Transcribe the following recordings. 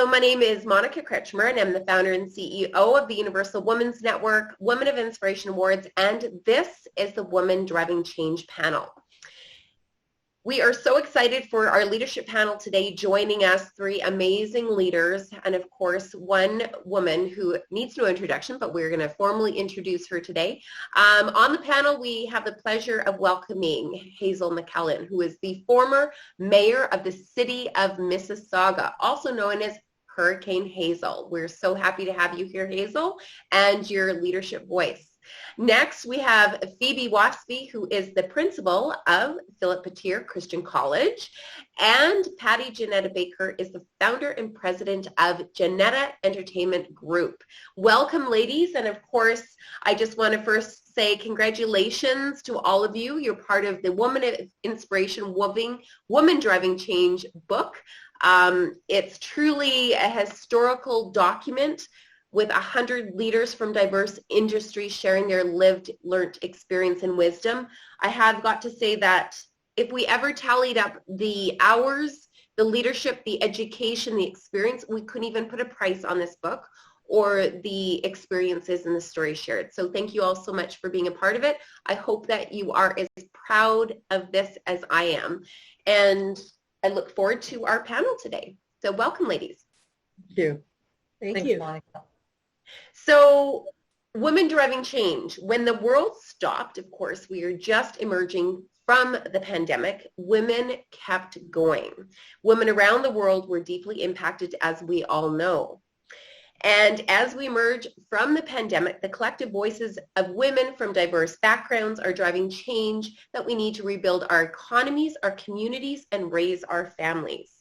Hello, my name is Monica Kretschmer, and I'm the founder and CEO of the Universal Women's Network, Women of Inspiration Awards, and this is the Woman Driving Change panel. We are so excited for our leadership panel today. Joining us, three amazing leaders, and of course, one woman who needs no introduction, but we're going to formally introduce her today. On the panel, we have the pleasure of welcoming Hazel McCallion, who is the former mayor of the city of Mississauga, also known as Hurricane Hazel. We're so happy to have you here, Hazel, and your leadership voice. Next, we have Phoebe Waspy, who is the principal of Philip Petier Christian College, and Patty Janetta Baker is the founder and president of Janetta Entertainment Group. Welcome, ladies, and of course, I just want to first say congratulations to all of you. You're part of the Woman of Inspiration Woman Driving Change book. It's truly a historical document with 100 leaders from diverse industries sharing their lived, learnt experience and wisdom. I have got to say that if we ever tallied up the hours, the leadership, the education, the experience, we couldn't even put a price on this book or the experiences and the stories shared. So thank you all so much for being a part of it. I hope that you are as proud of this as I am. And I look forward to our panel today. So welcome, ladies. Thank you. Thank you, Monica. So, Women Driving Change. When the world stopped, of course, we are just emerging from the pandemic, women kept going. Women around the world were deeply impacted, as we all know. And as we emerge from the pandemic, the collective voices of women from diverse backgrounds are driving change that we need to rebuild our economies, our communities, and raise our families.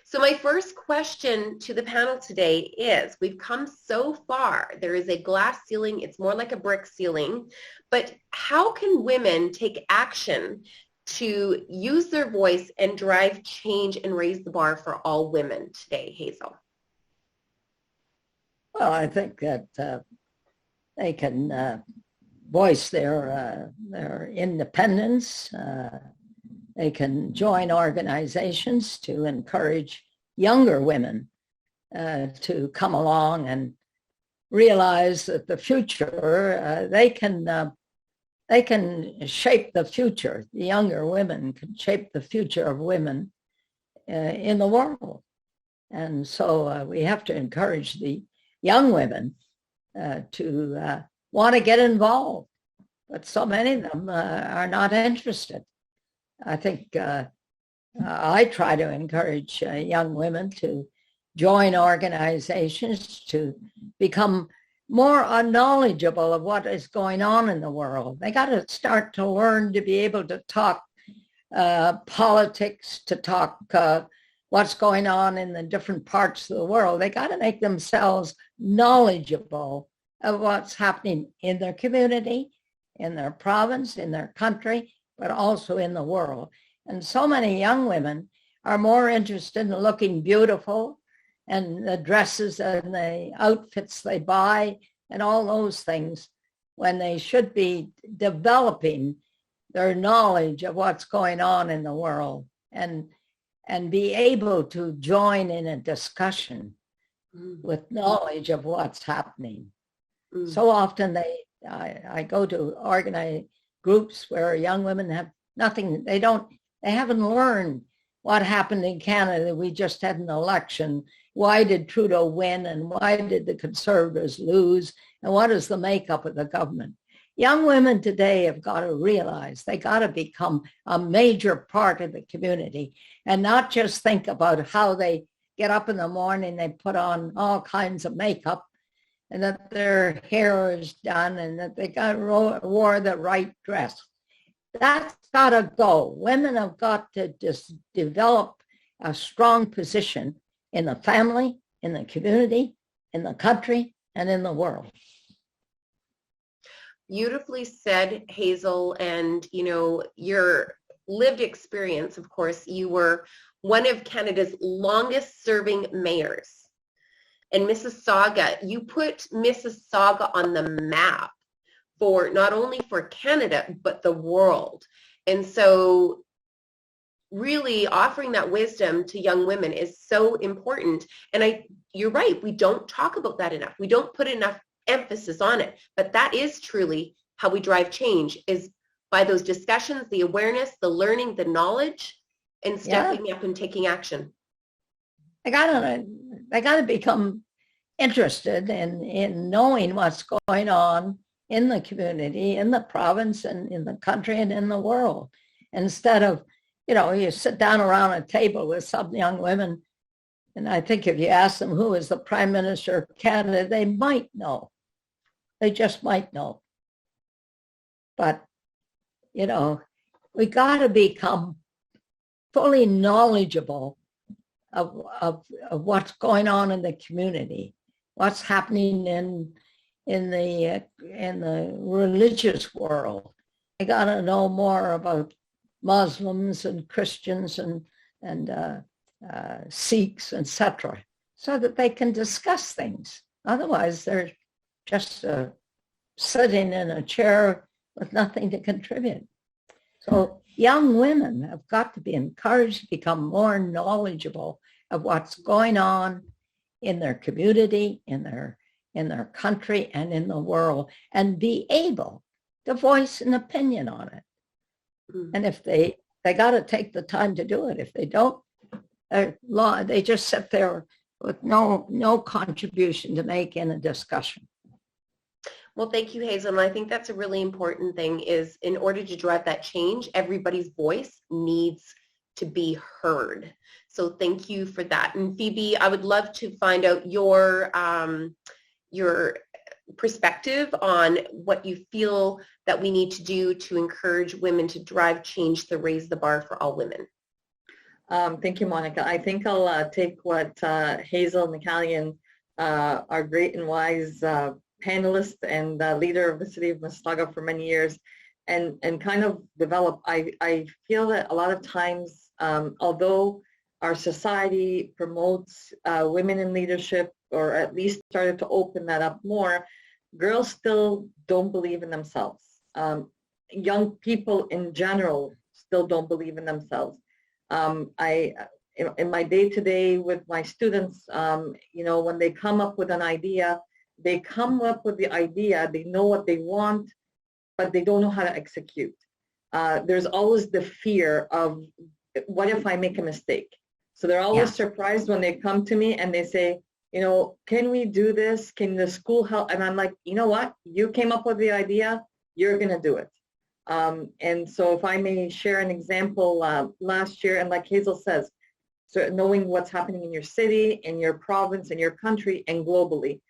So my first question to the panel today is, we've come so far. There is a glass ceiling. It's more like a brick ceiling. But how can women take action to use their voice and drive change and raise the bar for all women today, Hazel? Well, I think that they can voice their independence. They can join organizations to encourage younger women to come along and realize that the future, they can shape the future. The younger women can shape the future of women in the world. And so we have to encourage the young women to want to get involved. But so many of them are not interested. I think I try to encourage young women to join organizations, to become more knowledgeable of what is going on in the world. They got to start to learn to be able to talk politics, to talk what's going on in the different parts of the world. They got to make themselves knowledgeable of what's happening in their community, in their province, in their country, but also in the world. And so many young women are more interested in looking beautiful and the dresses and the outfits they buy and all those things, when they should be developing their knowledge of what's going on in the world and be able to join in a discussion with knowledge of what's happening. So often I go to organize groups where young women have nothing, they haven't learned what happened in Canada. We just had an election. Why did Trudeau win, and why did the Conservatives lose, and what is the makeup of the government? Young women today have got to realize they got to become a major part of the community and not just think about how they get up in the morning, they put on all kinds of makeup, and that their hair is done, and that they wore the right dress. That's got to go. Women have got to just develop a strong position in the family, in the community, in the country, and in the world. Beautifully said, Hazel. And, you know, your lived experience, of course, you were one of Canada's longest serving mayors. And Mississauga, you put Mississauga on the map for not only for Canada, but the world. And so really offering that wisdom to young women is so important. And you're right, we don't talk about that enough. We don't put enough emphasis on it, but that is truly how we drive change, is by those discussions, the awareness, the learning, the knowledge, and stepping up and taking action. I gotta become interested in knowing what's going on in the community, in the province, and in the country, and in the world. Instead of, you sit down around a table with some young women, and I think if you ask them who is the Prime Minister of Canada, they might know. They just might know. But, we got to become fully knowledgeable of what's going on in the community, what's happening in the religious world. I got to know more about Muslims and Christians and Sikhs, etc., so that they can discuss things. Otherwise, they're just sitting in a chair with nothing to contribute. So young women have got to be encouraged to become more knowledgeable of what's going on in their community, in their country, and in the world, and be able to voice an opinion on it. And if they got to take the time to do it. If they don't, they just sit there with no contribution to make in a discussion. Well, thank you, Hazel. And I think that's a really important thing, is in order to drive that change, everybody's voice needs to be heard. So thank you for that. And Phoebe, I would love to find out your perspective on what you feel that we need to do to encourage women to drive change, to raise the bar for all women. Thank you, Monica. I think I'll take what Hazel McCallion, our great and wise panelist and leader of the city of Mississauga for many years, and kind of develop. I feel that a lot of times, although our society promotes women in leadership, or at least started to open that up more, girls still don't believe in themselves. Young people in general still don't believe in themselves. In my day-to-day with my students, when they come up with an idea, they come up with the idea, they know what they want, but they don't know how to execute. There's always the fear of, what if I make a mistake? So they're always surprised when they come to me and they say, can we do this? Can the school help? And I'm like, you know what? You came up with the idea, you're going to do it. And so if I may share an example, last year, and like Hazel says, so knowing what's happening in your city, in your province, in your country, and globally.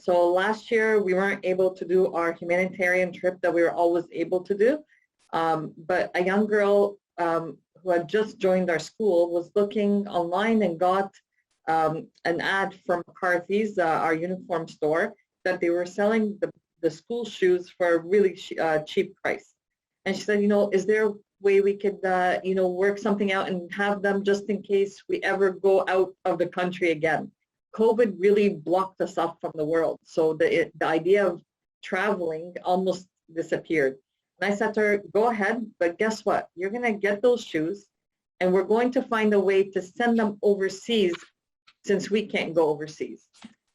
So last year, we weren't able to do our humanitarian trip that we were always able to do. But a young girl who had just joined our school was looking online and got an ad from McCarthy's, our uniform store, that they were selling the school shoes for a really cheap price. And she said, is there a way we could, work something out and have them just in case we ever go out of the country again? COVID really blocked us off from the world. So the idea of traveling almost disappeared. And I said to her, go ahead, but guess what? You're going to get those shoes, and we're going to find a way to send them overseas, since we can't go overseas.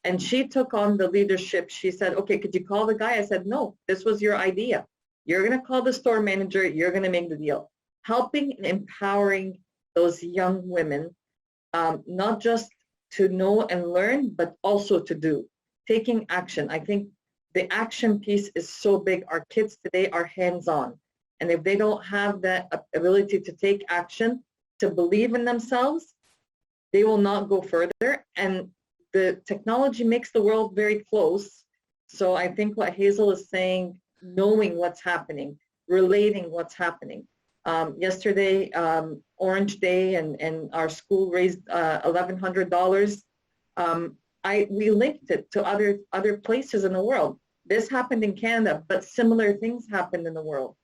And she took on the leadership. She said, okay, could you call the guy? I said, no, this was your idea. You're going to call the store manager. You're going to make the deal. Helping and empowering those young women, not just to know and learn, but also to do, taking action. I think the action piece is so big. Our kids today are hands-on. And if they don't have that ability to take action, to believe in themselves, they will not go further. And the technology makes the world very close. So I think what Hazel is saying, knowing what's happening, relating what's happening. Yesterday, Orange Day, and our school raised $1,100. We linked it to other places in the world. This happened in Canada, but similar things happened in the world.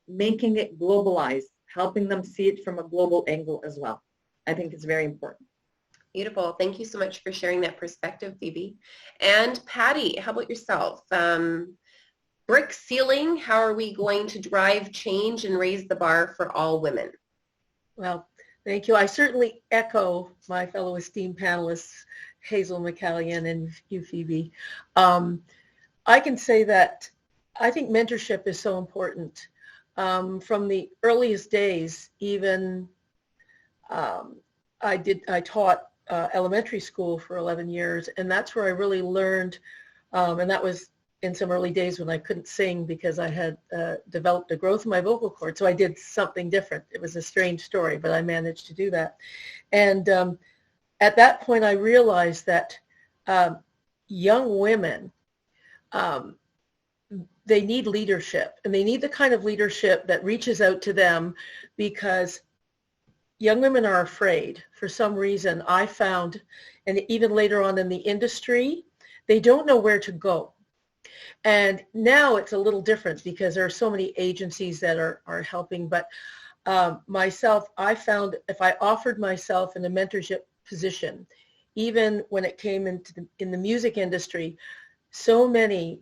Making it globalized, helping them see it from a global angle as well. I think it's very important. Beautiful. Thank you so much for sharing that perspective, Phoebe. And Patty, how about yourself? Brick ceiling, how are we going to drive change and raise the bar for all women? Well, thank you. I certainly echo my fellow esteemed panelists, Hazel McCallion and you, Phoebe. I can say that I think mentorship is so important. From the earliest days, even I taught elementary school for 11 years, and that's where I really learned, and that was in some early days when I couldn't sing because I had developed a growth in my vocal cord, so I did something different. It was a strange story, but I managed to do that. And at that point, I realized that young women, they need leadership, and they need the kind of leadership that reaches out to them, because young women are afraid for some reason. I found, and even later on in the industry, they don't know where to go. And now it's a little different because there are so many agencies that are helping. But myself, I found if I offered myself in a mentorship position, even when it came in the music industry, so many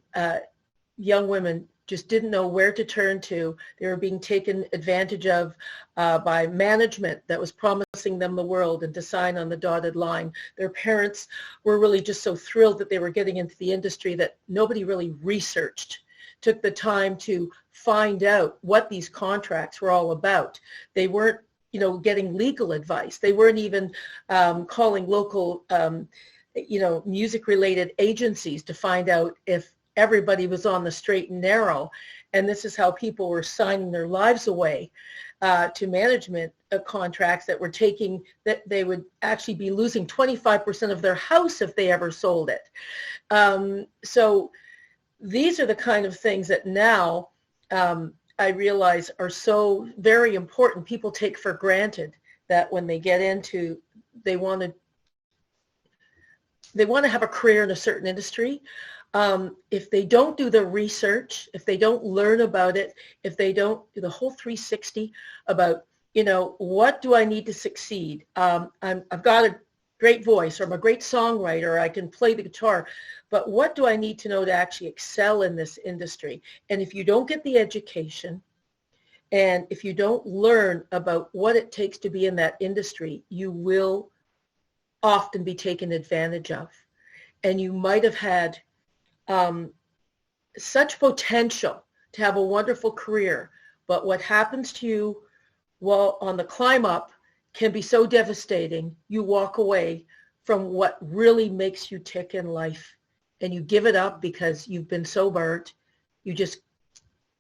young women just didn't know where to turn to. They were being taken advantage of by management that was promising them the world and to sign on the dotted line. Their parents were really just so thrilled that they were getting into the industry that nobody really researched, took the time to find out what these contracts were all about. They weren't, getting legal advice. They weren't even calling local, music-related agencies to find out if everybody was on the straight and narrow. And this is how people were signing their lives away to management contracts that were taking, that they would actually be losing 25% of their house if they ever sold it. So these are the kind of things that now I realize are so very important. People take for granted that when they get into, they want to have a career in a certain industry. If they don't do the research, if they don't learn about it, if they don't do the whole 360 about, what do I need to succeed? I've got a great voice, or I'm a great songwriter, I can play the guitar, but what do I need to know to actually excel in this industry? And if you don't get the education, and if you don't learn about what it takes to be in that industry, you will often be taken advantage of. And you might have had such potential to have a wonderful career, but what happens to you while on the climb up can be so devastating. You walk away from what really makes you tick in life, and you give it up because you've been so burnt. You just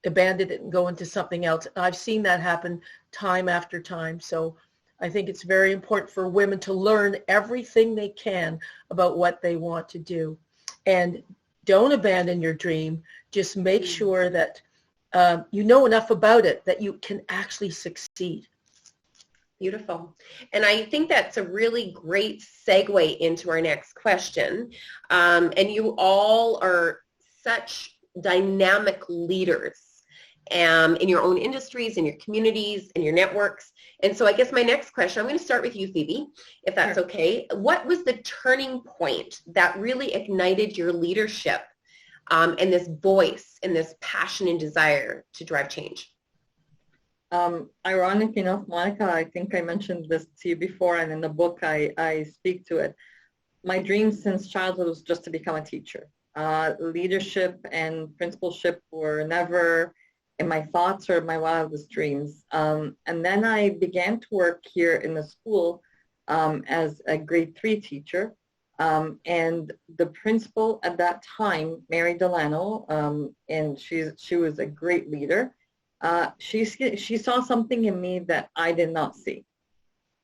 abandon it and go into something else. I've seen that happen time after time. So I think it's very important for women to learn everything they can about what they want to do. And don't abandon your dream. Just make sure that you know enough about it that you can actually succeed. Beautiful. And I think that's a really great segue into our next question. And you all are such dynamic leaders in your own industries, in your communities, in your networks. And so I guess my next question, I'm going to start with you, Phoebe, if that's Sure. okay. What was the turning point that really ignited your leadership and this voice and this passion and desire to drive change? Ironic enough, Monica, I think I mentioned this to you before, and in the book I speak to it. My dream since childhood was just to become a teacher. Leadership and principalship were never in my thoughts or my wildest dreams. And then I began to work here in the school as a grade 3 teacher. And the principal at that time, Mary Delano, and she was a great leader. She saw something in me that I did not see.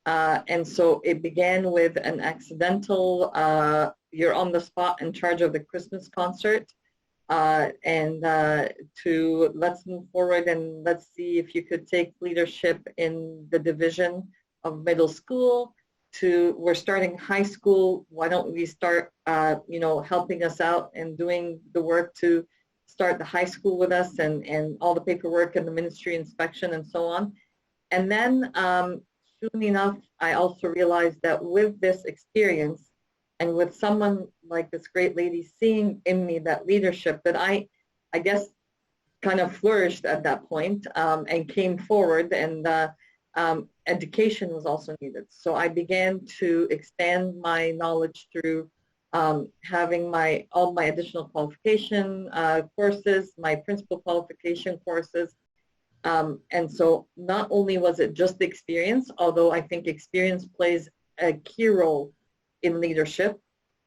And so it began with an accidental, you're on the spot in charge of the Christmas concert, and to let's move forward and let's see if you could take leadership in the division of middle school, to we're starting high school, why don't we start, helping us out and doing the work to start the high school with us, and all the paperwork and the ministry inspection and so on. And then soon enough, I also realized that with this experience and with someone like this great lady seeing in me that leadership, that I guess kind of flourished at that point and came forward. And education was also needed. So I began to expand my knowledge through having all my additional qualification courses, my principal qualification courses. And so not only was it just the experience, although I think experience plays a key role in leadership,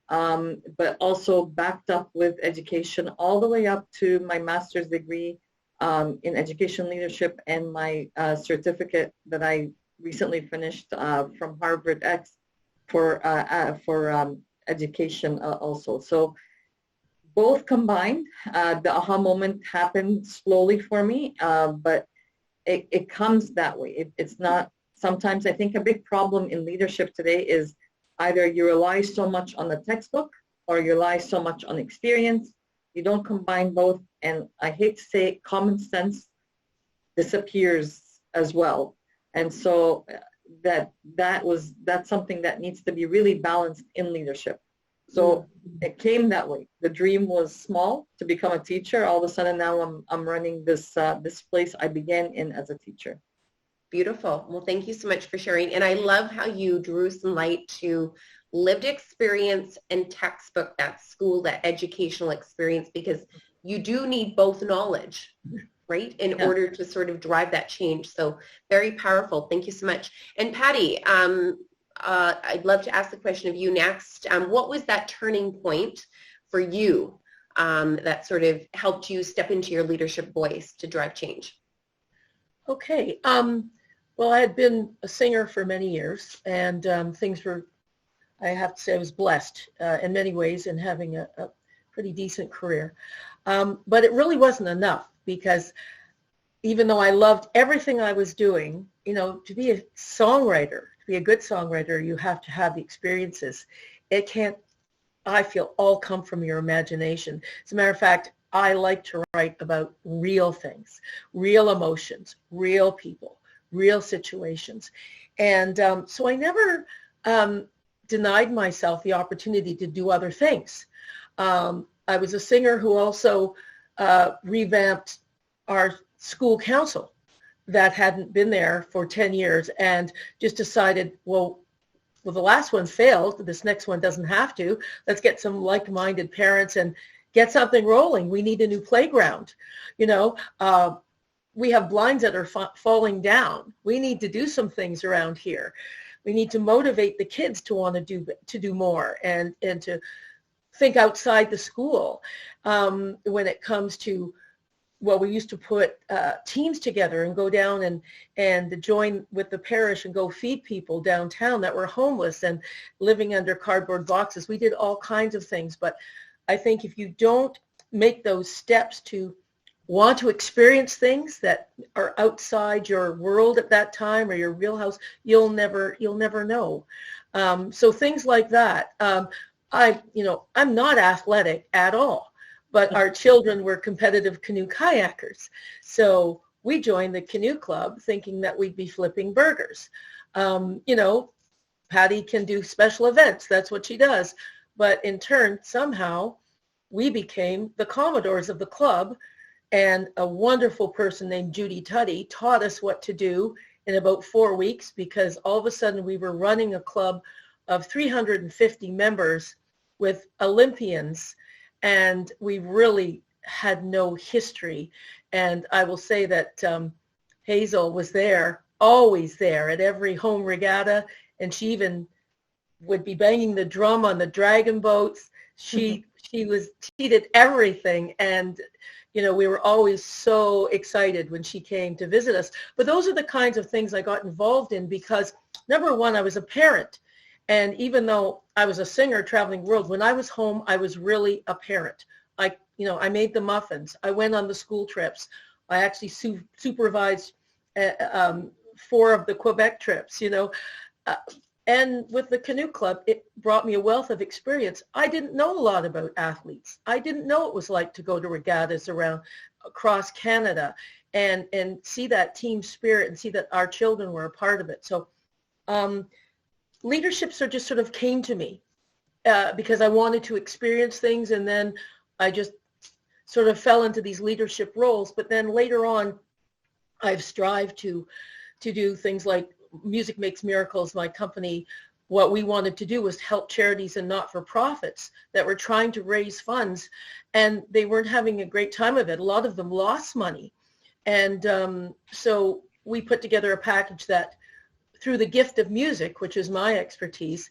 but also backed up with education all the way up to my master's degree in education leadership and my certificate that I recently finished from Harvard X for education also. So both combined, the aha moment happened slowly for me, but it comes that way. It's not, sometimes I think a big problem in leadership today is either you rely so much on the textbook or you rely so much on experience. You don't combine both. And I hate to say it, common sense disappears as well. And so that's something that needs to be really balanced in leadership. So it came that way. The dream was small to become a teacher. All of a sudden now I'm running this place I began in as a teacher. Beautiful. Well, thank you so much for sharing. And I love how you drew some light to lived experience and textbook, that school, that educational experience, because you do need both knowledge, right, in order to sort of drive that change. So very powerful. Thank you so much. And Patty, I'd love to ask the question of you next. What was that turning point for you that sort of helped you step into your leadership voice to drive change? Okay. Well, I had been a singer for many years, and things were, I have to say, I was blessed in many ways in having a pretty decent career. But it really wasn't enough, because even though I loved everything I was doing, you know, to be a songwriter, to be a good songwriter, you have to have the experiences. It can't, I feel, all come from your imagination. As a matter of fact, I like to write about real things, real emotions, real people, real situations. And so I never denied myself the opportunity to do other things. I was a singer who also revamped our school council that hadn't been there for 10 years, and just decided, well, the last one failed. This next one doesn't have to. Let's get some like-minded parents and get something rolling. We need a new playground. You know, we have blinds that are falling down. We need to do some things around here. We need to motivate the kids to want to do more and to think outside the school. When it comes to, well, we used to put teams together and go down and join with the parish and go feed people downtown that were homeless and living under cardboard boxes. We did all kinds of things, but I think if you don't make those steps to want to experience things that are outside your world at that time or your wheelhouse, you'll never know. So things like that. I'm not athletic at all, but our children were competitive canoe kayakers. So we joined the canoe club thinking that we'd be flipping burgers. Patty can do special events. That's what she does. But in turn, somehow, we became the commodores of the club, and a wonderful person named Judy Tuddy taught us what to do in about 4 weeks, because all of a sudden we were running a club of 350 members with Olympians, and we really had no history. And I will say that Hazel was there, always there at every home regatta, and she even would be banging the drum on the dragon boats. She did everything, and we were always so excited when she came to visit us. But those are the kinds of things I got involved in because, number one, I was a parent. And even though I was a singer traveling the world, when I was home, I was really a parent. I made the muffins. I went on the school trips. I actually supervised 4 of the Quebec trips, and with the canoe club, it brought me a wealth of experience. I didn't know a lot about athletes. I didn't know what it was like to go to regattas across Canada and see that team spirit and see that our children were a part of it. So leadership just sort of came to me because I wanted to experience things, and then I just sort of fell into these leadership roles. But then later on, I've strived to to do things like Music Makes Miracles, my company. What we wanted to do was help charities and not-for-profits that were trying to raise funds, and they weren't having a great time of it. A lot of them lost money. And so we put together a package that, through the gift of music, which is my expertise,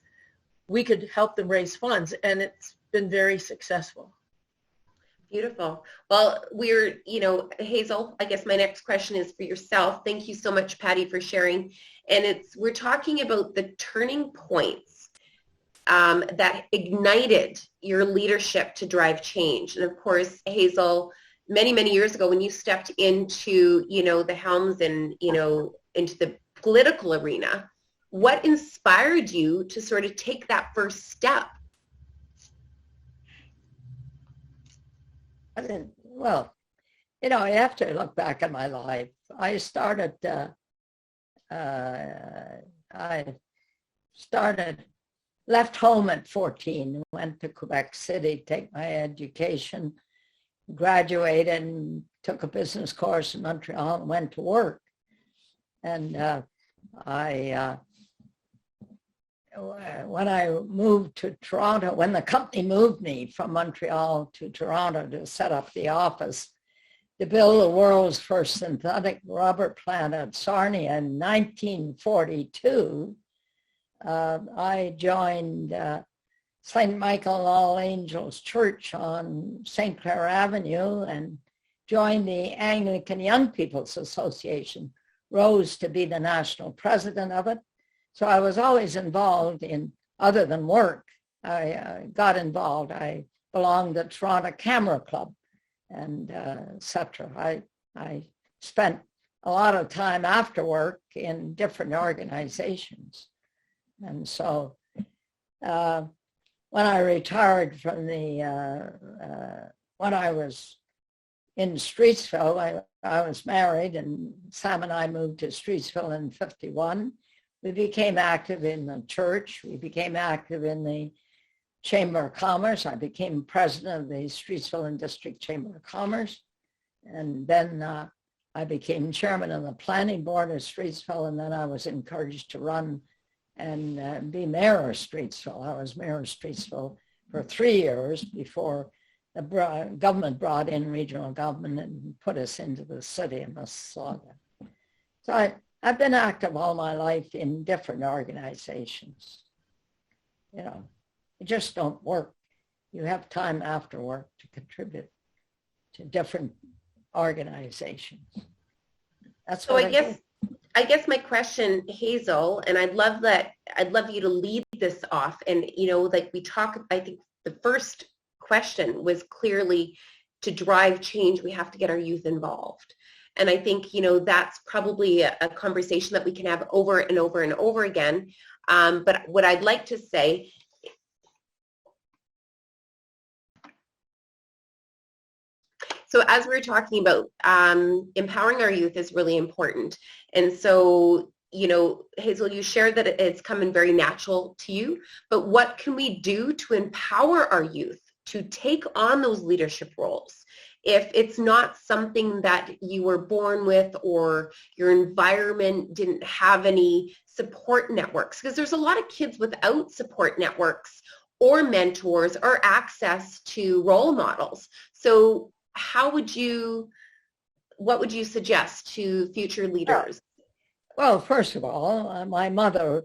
we could help them raise funds, and it's been very successful. Beautiful. Well, Hazel, I guess my next question is for yourself. Thank you so much, Patty, for sharing. And we're talking about the turning points that ignited your leadership to drive change. And of course, Hazel, many, many years ago, when you stepped into, the helms and, into the political arena, what inspired you to sort of take that first step? Well, I have to look back at my life. I left home at 14, went to Quebec City, take my education, graduated and took a business course in Montreal and went to work. And when I moved to Toronto, when the company moved me from Montreal to Toronto to set up the office, to build the world's first synthetic rubber plant at Sarnia in 1942, I joined St. Michael and All Angels Church on St. Clair Avenue and joined the Anglican Young People's Association, rose to be the national president of it. So I was always involved in, other than work, I got involved. I belonged to Toronto Camera Club and et cetera. I spent a lot of time after work in different organizations. And so when I retired from when I was in Streetsville, I was married, and Sam and I moved to Streetsville in 51. We became active in the church. We became active in the Chamber of Commerce. I became president of the Streetsville and District Chamber of Commerce. And then I became chairman of the planning board of Streetsville, and then I was encouraged to run and be mayor of Streetsville. I was mayor of Streetsville for 3 years before the government brought in regional government and put us into the city of Mississauga. So I've been active all my life in different organizations. You just don't work. You have time after work to contribute to different organizations. That's so what I guess my question, Hazel, and I'd love you to lead this off. And I think the first question was clearly to drive change, we have to get our youth involved. And I think, that's probably a conversation that we can have over and over and over again. But what I'd like to say, so as we were talking about, empowering our youth is really important. And so, Hazel, you shared that it's coming very natural to you, but what can we do to empower our youth to take on those leadership roles? If it's not something that you were born with or your environment didn't have any support networks, because there's a lot of kids without support networks or mentors or access to role models. So what would you suggest to future leaders? Well, first of all, my mother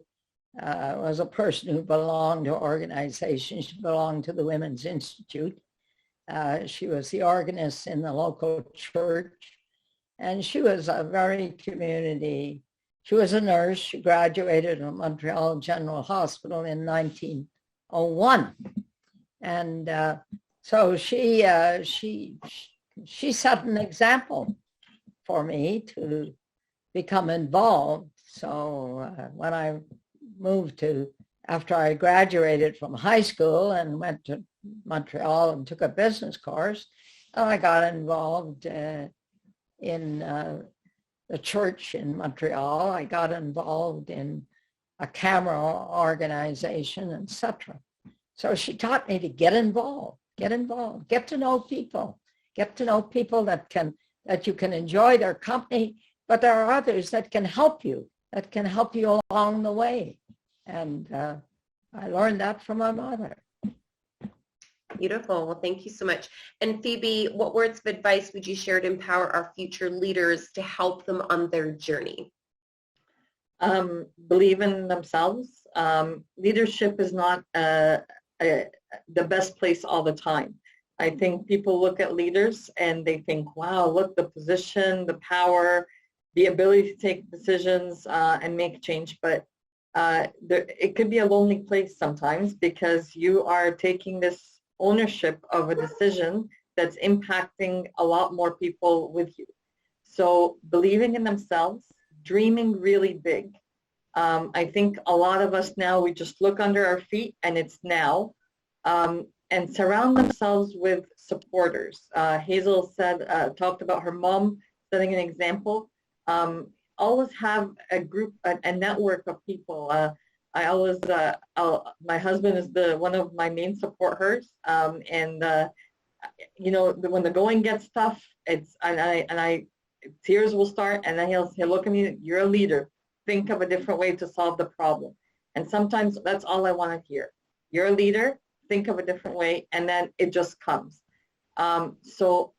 was a person who belonged to organizations. She belonged to the Women's Institute. She was the organist in the local church, and she was a very community. She was a nurse. She graduated from Montreal General Hospital in 1901, and so she set an example for me to become involved. So when I moved after I graduated from high school and went to Montreal and took a business course, I got involved in the church in Montreal. I got involved in a camera organization, etc. So she taught me to get involved, get to know people that you can enjoy their company, but there are others that can help you along the way. And I learned that from my mother. Beautiful. Well, thank you so much. And Phoebe, what words of advice would you share to empower our future leaders to help them on their journey? Believe in themselves. Leadership is not the best place all the time. I think people look at leaders and they think, wow, look, the position, the power, the ability to take decisions and make change. But it could be a lonely place sometimes, because you are taking this ownership of a decision that's impacting a lot more people with you. So believing in themselves, dreaming really big. I think a lot of us now, we just look under our feet and it's now. And surround themselves with supporters. Hazel talked about her mom setting an example. Always have a group, a network of people. I always, my husband is one of my main supporters. You know, when the going gets tough, tears will start, and then he'll look at me, you're a leader. Think of a different way to solve the problem. And sometimes that's all I want to hear. You're a leader, think of a different way, and then it just comes. So,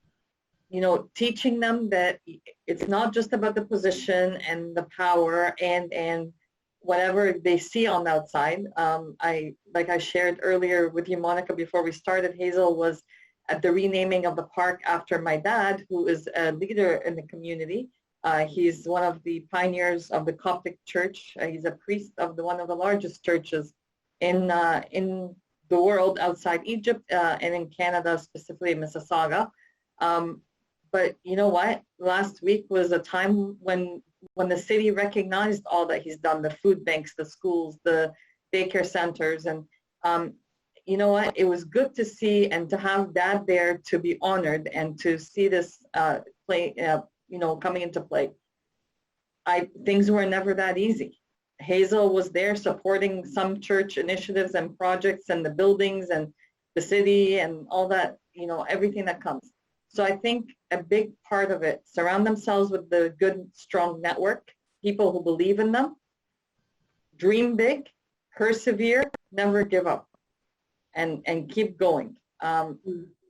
you know, teaching them that it's not just about the position and the power and whatever they see on the outside. Like I shared earlier with you, Monica, before we started, Hazel was at the renaming of the park after my dad, who is a leader in the community. He's one of the pioneers of the Coptic Church. He's a priest of one of the largest churches in the world outside Egypt and in Canada, specifically in Mississauga. But you know what? Last week was a time when the city recognized all that he's done, the food banks, the schools, the daycare centers. And you know what? It was good to see and to have Dad there to be honored and to see this coming into play. Things were never that easy. Hazel was there supporting some church initiatives and projects and the buildings and the city and all that, you know, everything that comes. So I think a big part of it, surround themselves with the good, strong network, people who believe in them, dream big, persevere, never give up, and keep going,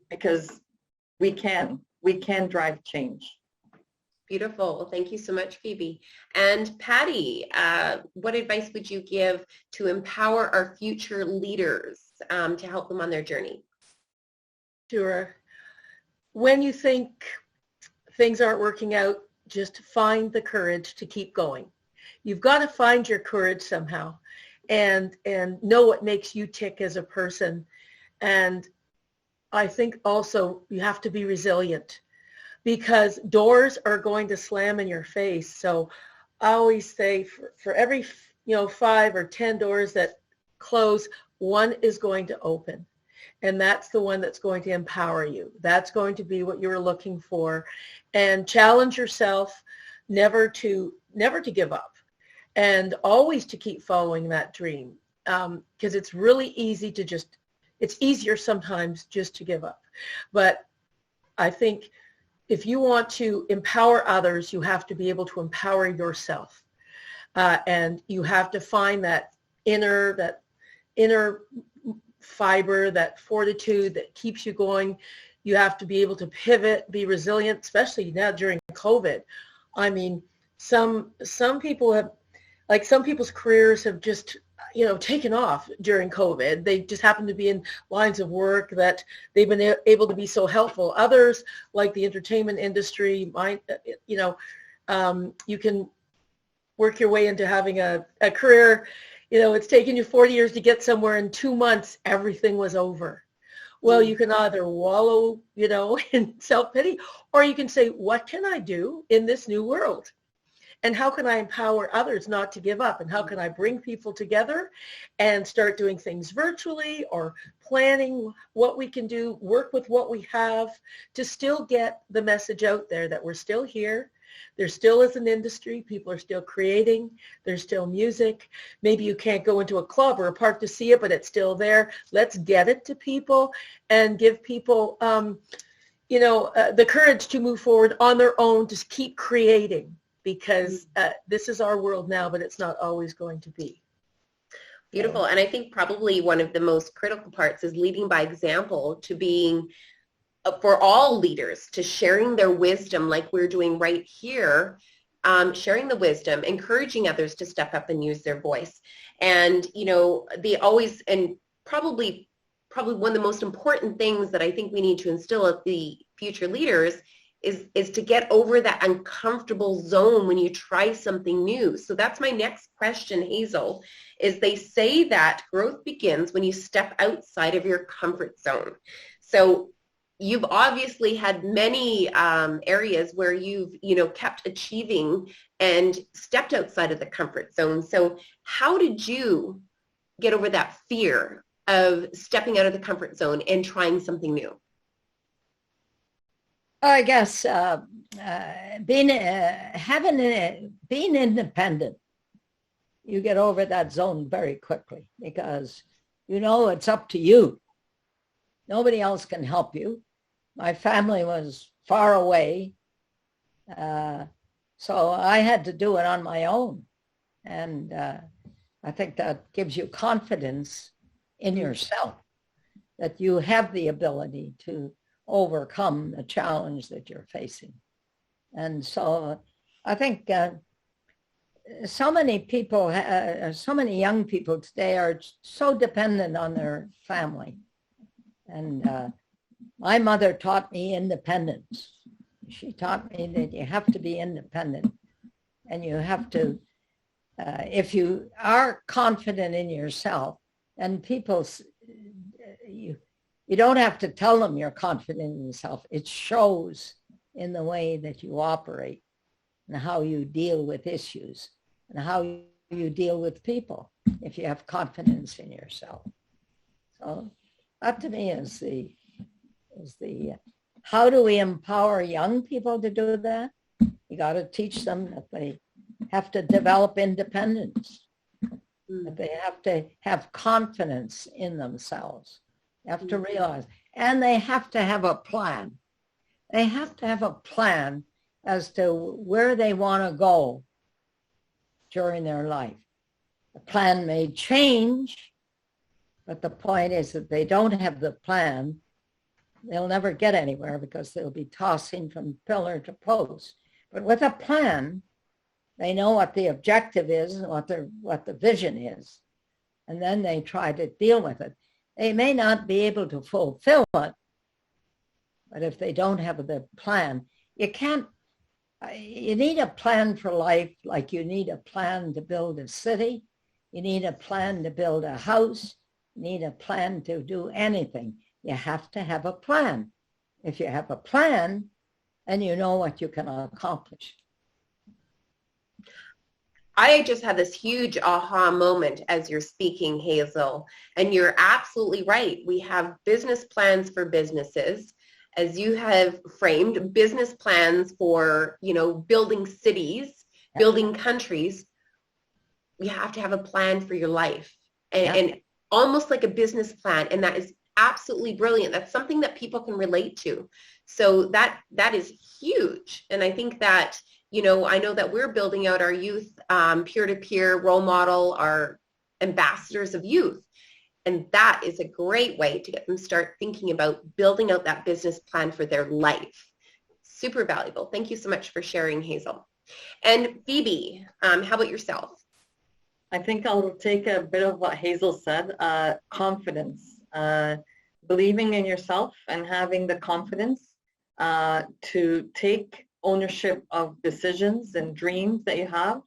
because we can drive change. Beautiful. Well, thank you so much, Phoebe. And Patty, what advice would you give to empower our future leaders to help them on their journey? Sure. When you think things aren't working out, just find the courage to keep going. You've got to find your courage somehow and know what makes you tick as a person. And I think also you have to be resilient, because doors are going to slam in your face. So I always say for every 5 or 10 doors that close, one is going to open. And that's the one that's going to empower you. That's going to be what you're looking for. And challenge yourself never to give up, and always to keep following that dream. Because it's really easy it's easier sometimes just to give up. But I think if you want to empower others, you have to be able to empower yourself. And you have to find that inner fiber, that fortitude that keeps you going. You have to be able to pivot, be resilient, especially now during COVID. I mean, some people have, like, some people's careers have just, taken off during COVID. They just happen to be in lines of work that they've been able to be so helpful. Others, like the entertainment industry, you can work your way into having a career. It's taken you 40 years to get somewhere. In 2 months, everything was over. Well, you can either wallow, in self-pity, or you can say, what can I do in this new world? And how can I empower others not to give up? And how can I bring people together and start doing things virtually, or planning what we can do, work with what we have to still get the message out there that we're still here. There still is an industry. People are still creating. There's still music. Maybe you can't go into a club or a park to see it, but it's still there. Let's get it to people and give people, the courage to move forward on their own, to keep creating. because this is our world now, but it's not always going to be. Beautiful. And I think probably one of the most critical parts is leading by example, to being, for all leaders, to sharing their wisdom like we're doing right here, sharing the wisdom, encouraging others to step up and use their voice. And, you know, probably one of the most important things that I think we need to instill at the future leaders is to get over that uncomfortable zone when you try something new. So that's my next question, Hazel, is they say that growth begins when you step outside of your comfort zone. So you've obviously had many areas where you've, you know, kept achieving and stepped outside of the comfort zone. So how did you get over that fear of stepping out of the comfort zone and trying something new? I guess being independent, you get over that zone very quickly, because you know it's up to you. Nobody else can help you. My family was far away, so I had to do it on my own. And I think that gives you confidence in yourself, that you have the ability to overcome the challenge that you're facing. And so I think so many people, so many young people today are so dependent on their family. And my mother taught me independence. She taught me that you have to be independent, and you have to, if you are confident in yourself, and people, you don't have to tell them you're confident in yourself. It shows in the way that you operate and how you deal with issues and how you deal with people if you have confidence in yourself. So that to me is the how do we empower young people to do that? You got to teach them that they have to develop independence, that they have to have confidence in themselves. You have to realize, and they have to have a plan. They have to have a plan as to where they want to go during their life. The plan may change, but the point is that they don't have the plan, they'll never get anywhere, because they'll be tossing from pillar to post. But with a plan, they know what the objective is and what the vision is, and then they try to deal with it. They may not be able to fulfill it, but if they don't have the plan, you need a plan for life, like you need a plan to build a city. You need a plan to build a house. You need a plan to do anything. You have to have a plan. If you have a plan, then you know what you can accomplish. I just had this huge aha moment as you're speaking, Hazel, and you're absolutely right. We have business plans for businesses, as you have framed, business plans for, you know, building cities, building countries. You have to have a plan for your life, and almost like a business plan, and that is absolutely brilliant. That's something that people can relate to. So that is huge, and I think that, you know, I know that we're building out our youth peer-to-peer role model, our ambassadors of youth. And that is a great way to get them start thinking about building out that business plan for their life. Super valuable. Thank you so much for sharing, Hazel. And Phoebe, how about yourself? I think I'll take a bit of what Hazel said, confidence, believing in yourself and having the confidence to take ownership of decisions and dreams that you have.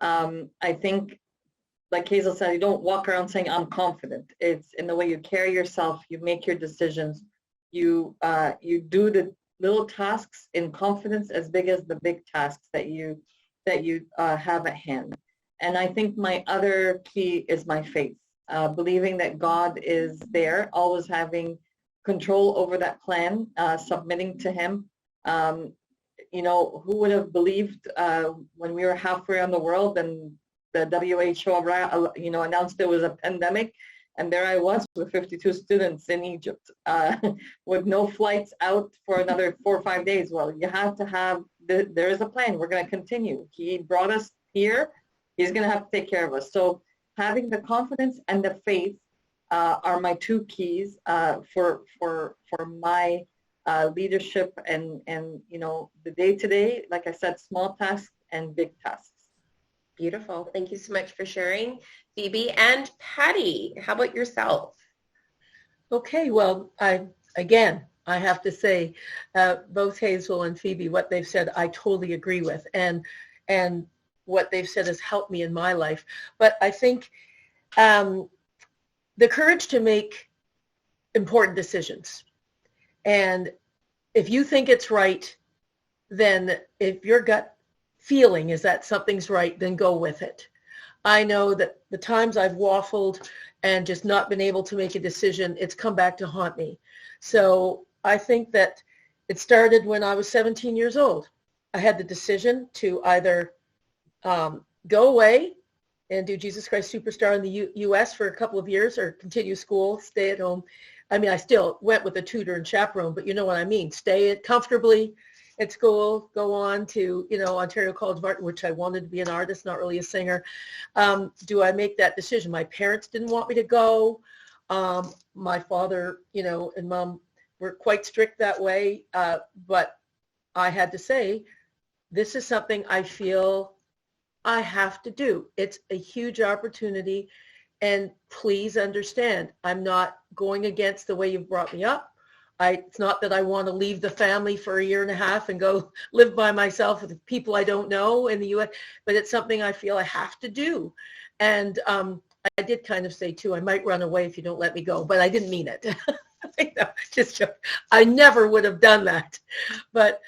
I think, like Hazel said, you don't walk around saying, I'm confident. It's in the way you carry yourself, you make your decisions, you do the little tasks in confidence as big as the big tasks that you have at hand. And I think my other key is my faith, believing that God is there, always having control over that plan, submitting to him. You know, who would have believed when we were halfway around the world and the WHO, you know, announced there was a pandemic, And there I was with 52 students in Egypt with no flights out for another 4 or 5 days. Well, you have to have, there is a plan. We're going to continue. He brought us here. He's going to have to take care of us. So having the confidence and the faith are my two keys for my leadership and you know, the day-to-day, like I said, small tasks and big tasks. Beautiful. Thank you so much for sharing, Phoebe. And Patty, how about yourself? Okay, well, I have to say, both Hazel and Phoebe, what they've said, I totally agree with, and what they've said has helped me in my life. But I think the courage to make important decisions, and if you think it's right, then if your gut feeling is that something's right, then go with it. I know that the times I've waffled and just not been able to make a decision, it's come back to haunt me. So I think that it started when I was 17 years old. I had the decision to either go away and do Jesus Christ Superstar in the U.S. for a couple of years, or continue school, stay at home. I mean, I still went with a tutor and chaperone, but you know what I mean. Stay comfortably at school, go on to, you know, Ontario College of Art, which I wanted to be an artist, not really a singer. Do I make that decision? My parents didn't want me to go. My father, you know, and mom were quite strict that way. But I had to say, this is something I feel I have to do. It's a huge opportunity. And please understand, I'm not going against the way you've brought me up. It's not that I want to leave the family for a year and a half and go live by myself with people I don't know in the U.S., but it's something I feel I have to do. And I did kind of say, too, I might run away if you don't let me go, but I didn't mean it. Just joke. I never would have done that. But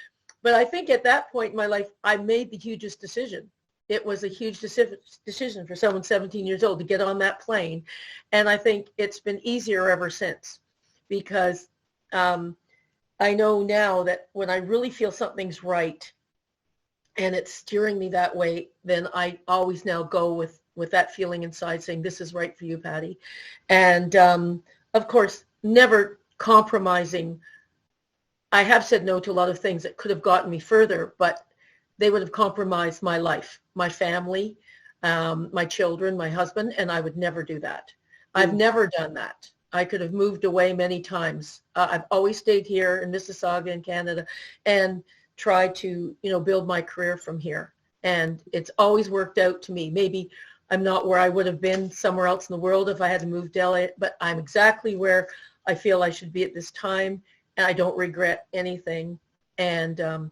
I think at that point in my life, I made the hugest decision. It was a huge decision for someone 17 years old to get on that plane. And I think it's been easier ever since, because I know now that when I really feel something's right and it's steering me that way, then I always now go with that feeling inside saying, this is right for you, Patty. And of course, never compromising. I have said no to a lot of things that could have gotten me further, but they would have compromised my life, my family, my children, my husband, and I would never do that. I've never done that. I could have moved away many times. I've always stayed here in Mississauga in Canada and tried to, you know, build my career from here. And it's always worked out to me. Maybe I'm not where I would have been somewhere else in the world if I had to move to LA, but I'm exactly where I feel I should be at this time, and I don't regret anything. And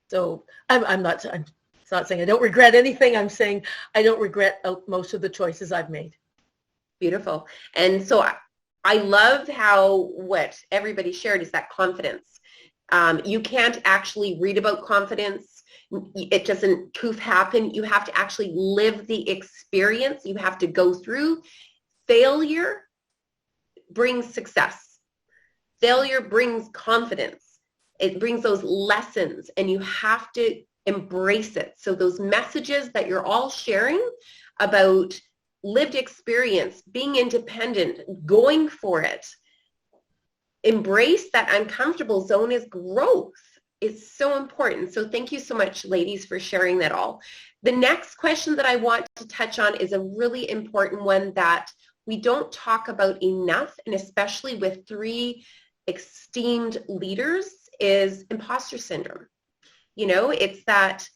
so I'm not saying I don't regret anything. I'm saying I don't regret most of the choices I've made. Beautiful. And so I love how what everybody shared is that confidence. You can't actually read about confidence. It doesn't poof happen. You have to actually live the experience. You have to go through. Failure brings success. Failure brings confidence. It brings those lessons, and you have to embrace it. So those messages that you're all sharing about lived experience, being independent, going for it, embrace that uncomfortable zone is growth. It's so important. So thank you so much, ladies, for sharing that all. The next question that I want to touch on is a really important one that we don't talk about enough, and especially with three esteemed leaders, is imposter syndrome. You know, it's that,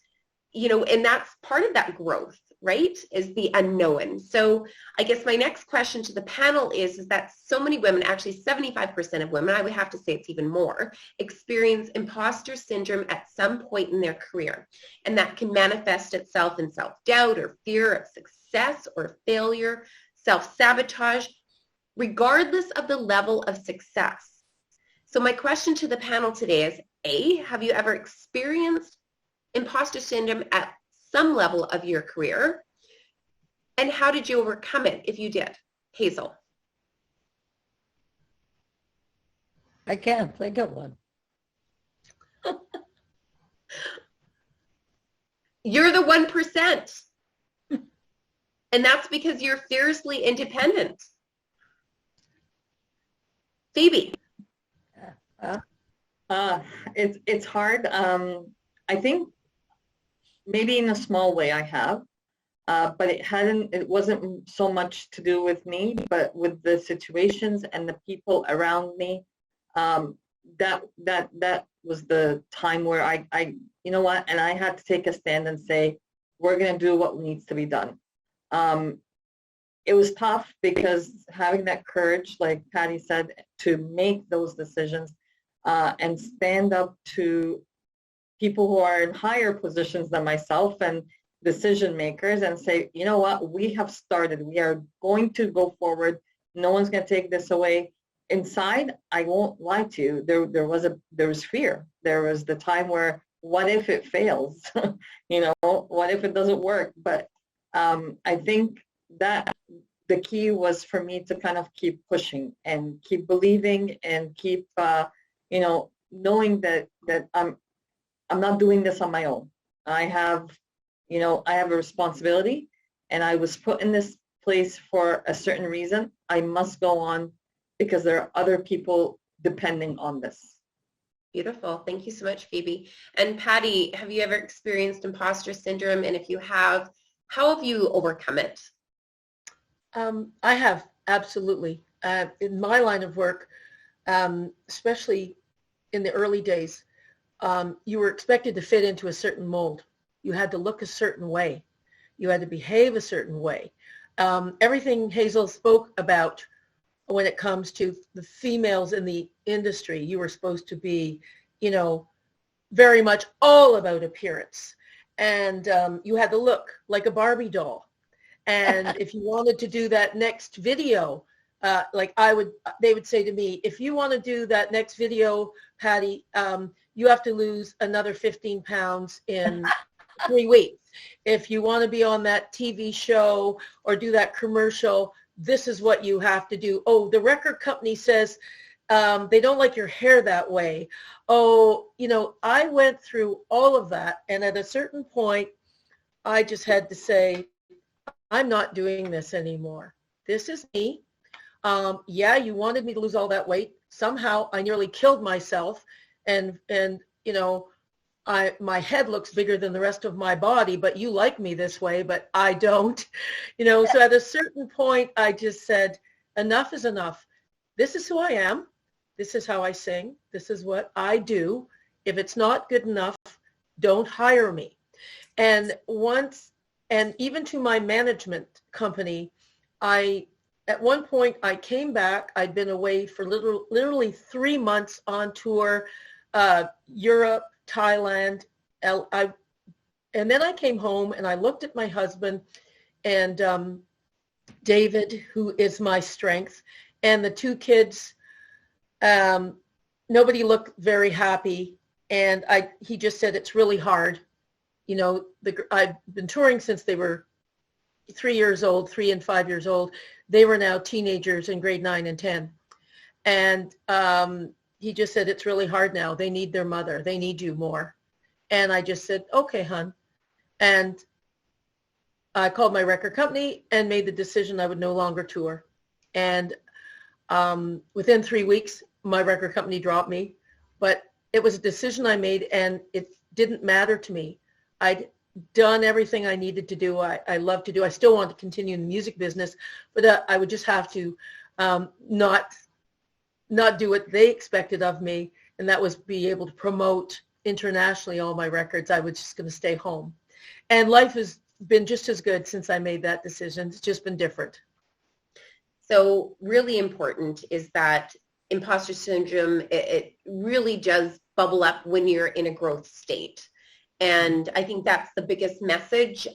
you know, and that's part of that growth, right, is the unknown. So I guess my next question to the panel is that so many women, actually 75% of women, I would have to say it's even more, experience imposter syndrome at some point in their career. And that can manifest itself in self-doubt or fear of success or failure, self-sabotage, regardless of the level of success. So my question to the panel today is, A, have you ever experienced imposter syndrome at some level of your career? And how did you overcome it if you did? Hazel. I can't think of one. You're the 1%. And that's because you're fiercely independent. Phoebe. It's hard. I think maybe in a small way I have, but it wasn't so much to do with me, but with the situations and the people around me. That was the time where I you know what, and I had to take a stand and say, we're going to do what needs to be done. It was tough because having that courage, like Patty said, to make those decisions and stand up to people who are in higher positions than myself and decision makers and say, you know what, we have started. We are going to go forward. No one's going to take this away. Inside, I won't lie to you, there was fear. There was the time where, what if it fails? You know, what if it doesn't work? But I think that the key was for me to kind of keep pushing and keep believing and keep, you know, knowing that I'm not doing this on my own. I have a responsibility, and I was put in this place for a certain reason. I must go on because there are other people depending on this. Beautiful. Thank you so much, Phoebe. And Patty, have you ever experienced imposter syndrome? And if you have, how have you overcome it? I have, absolutely. In my line of work, especially in the early days, you were expected to fit into a certain mold. You had to look a certain way. You had to behave a certain way. Everything Hazel spoke about when it comes to the females in the industry, you were supposed to be, you know, very much all about appearance. And you had to look like a Barbie doll. And if you wanted to do that next video, they would say to me, if you want to do that next video, Patty, you have to lose another 15 pounds in 3 weeks. If you want to be on that TV show or do that commercial, this is what you have to do. Oh, the record company says they don't like your hair that way. Oh, you know, I went through all of that. And at a certain point, I just had to say, I'm not doing this anymore. This is me. Yeah, you wanted me to lose all that weight. Somehow I nearly killed myself. And you know, my head looks bigger than the rest of my body, but you like me this way, but I don't, you know. So at a certain point, I just said, enough is enough. This is who I am. This is how I sing. This is what I do. If it's not good enough, don't hire me. And even to my management company, at one point I came back. I'd been away for literally 3 months on tour, Europe, Thailand, and then I came home and I looked at my husband and David, who is my strength, and the 2 kids. Nobody looked very happy, and he just said, it's really hard. You know, I've been touring since they were 3 years old, 3 and 5 years old. They were now teenagers in grade 9 and 10. And he just said, it's really hard now. They need their mother. They need you more. And I just said, okay, hon. And I called my record company and made the decision I would no longer tour. And within 3 weeks, my record company dropped me. But it was a decision I made, and it didn't matter to me. I'd done everything I needed to do. I love to do. I still want to continue in the music business, but I would just have to not do what they expected of me, and that was be able to promote internationally all my records. I was just going to stay home. And life has been just as good since I made that decision. It's just been different. So really important is that imposter syndrome, it really does bubble up when you're in a growth state. And I think that's the biggest message.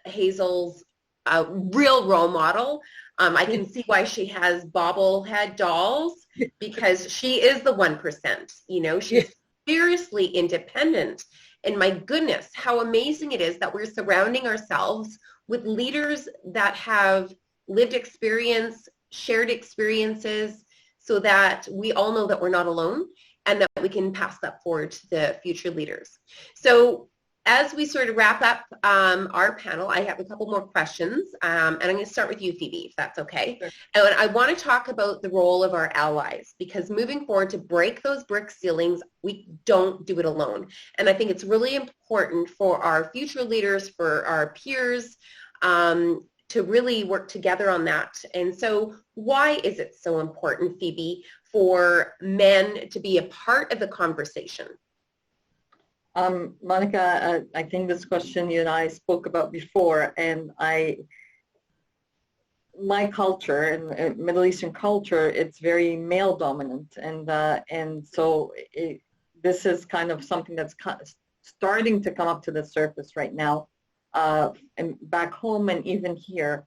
Hazel's a real role model. I can see why she has bobblehead dolls, because she is the 1%. You know, she's seriously independent. And my goodness, how amazing it is that we're surrounding ourselves with leaders that have lived experience, shared experiences, so that we all know that we're not alone and that we can pass that forward to the future leaders. So as we sort of wrap up our panel, I have a couple more questions, and I'm going to start with you, Phoebe, if that's okay. Sure. And I want to talk about the role of our allies, because moving forward to break those brick ceilings, we don't do it alone. And I think it's really important for our future leaders, for our peers, to really work together on that. And so why is it so important, Phoebe, for men to be a part of the conversation? Monica, I think this question you and I spoke about before, and my culture and Middle Eastern culture, it's very male dominant, and so this is kind of something that's starting to come up to the surface right now, and back home and even here.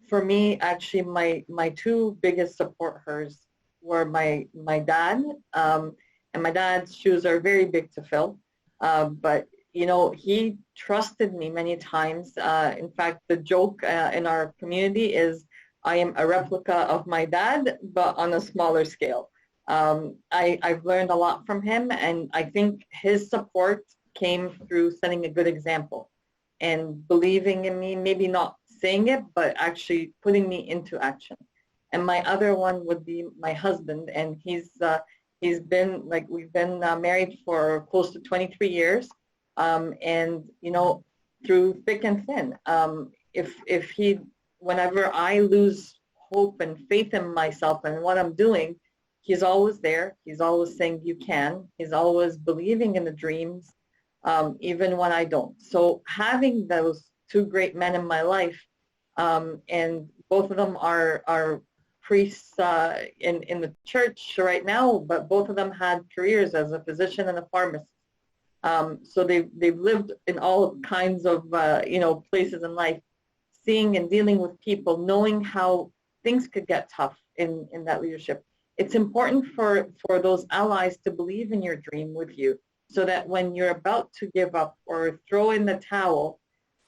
For me, actually, my two biggest supporters were my dad, and my dad's shoes are very big to fill. But, you know, he trusted me many times. In fact, the joke in our community is I am a replica of my dad, but on a smaller scale. I've learned a lot from him, and I think his support came through setting a good example and believing in me, maybe not saying it, but actually putting me into action. And my other one would be my husband, and he's been, like, we've been married for close to 23 years. And, you know, through thick and thin, whenever I lose hope and faith in myself and what I'm doing, he's always there. He's always saying, you can. He's always believing in the dreams, even when I don't. So having those two great men in my life, and both of them are priests in the church right now, but both of them had careers as a physician and a pharmacist. So they've lived in all kinds of places in life, seeing and dealing with people, knowing how things could get tough in that leadership. It's important for those allies to believe in your dream with you, so that when you're about to give up or throw in the towel,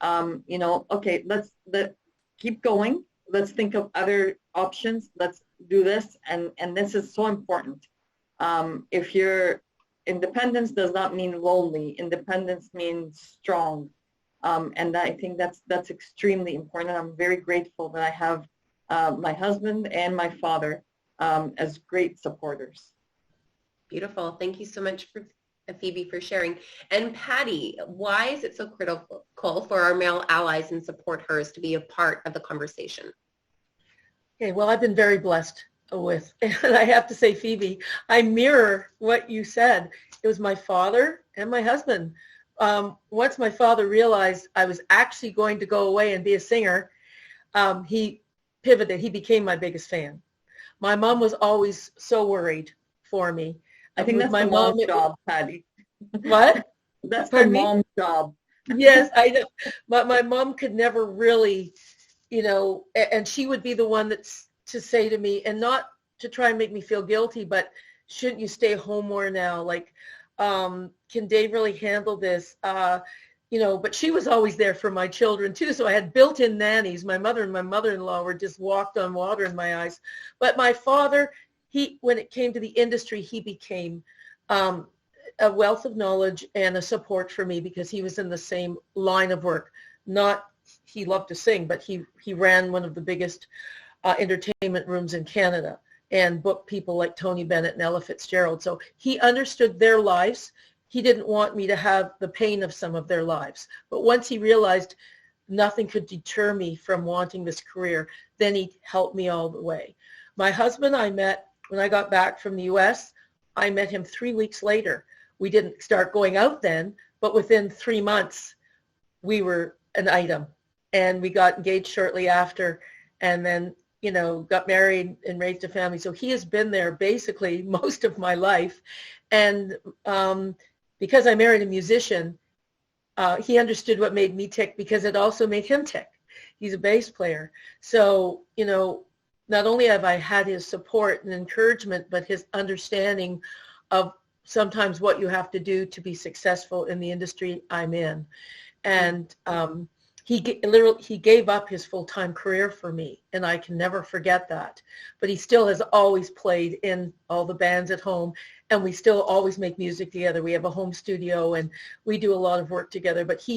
okay, let's keep going. Let's think of other options. Let's do this. And this is so important. If your independence does not mean lonely, independence means strong. And I think that's extremely important. I'm very grateful that I have my husband and my father as great supporters. Beautiful. Thank you so much, Phoebe, for sharing. And Patty, why is it so critical for our male allies and supporters to be a part of the conversation? Okay, well, I've been very blessed with, and I have to say, Phoebe, I mirror what you said. It was my father and my husband. Once my father realized I was actually going to go away and be a singer, he pivoted. He became my biggest fan. My mom was always so worried for me. I think that's my mom's job, Patty. What? That's her mom's job. Yes, I know. But my mom could never really, and she would be the one that's to say to me, and not to try and make me feel guilty, but shouldn't you stay home more now? Like, can Dave really handle this? But she was always there for my children too. So I had built-in nannies. My mother and my mother-in-law were just walked on water in my eyes. But my father, when it came to the industry, he became a wealth of knowledge and a support for me, because he was in the same line of work. He loved to sing, but he ran one of the biggest entertainment rooms in Canada and booked people like Tony Bennett and Ella Fitzgerald. So he understood their lives. He didn't want me to have the pain of some of their lives. But once he realized nothing could deter me from wanting this career, then he helped me all the way. My husband I met when I got back from the U.S. I met him 3 weeks later. We didn't start going out then, but within 3 months, we were an item. And we got engaged shortly after, and then, got married and raised a family. So he has been there basically most of my life. And because I married a musician, he understood what made me tick, because it also made him tick. He's a bass player. So, not only have I had his support and encouragement, but his understanding of sometimes what you have to do to be successful in the industry I'm in. And literally he gave up his full-time career for me, and I can never forget that. But he still has always played in all the bands at home, and we still always make music together. We have a home studio, and we do a lot of work together. But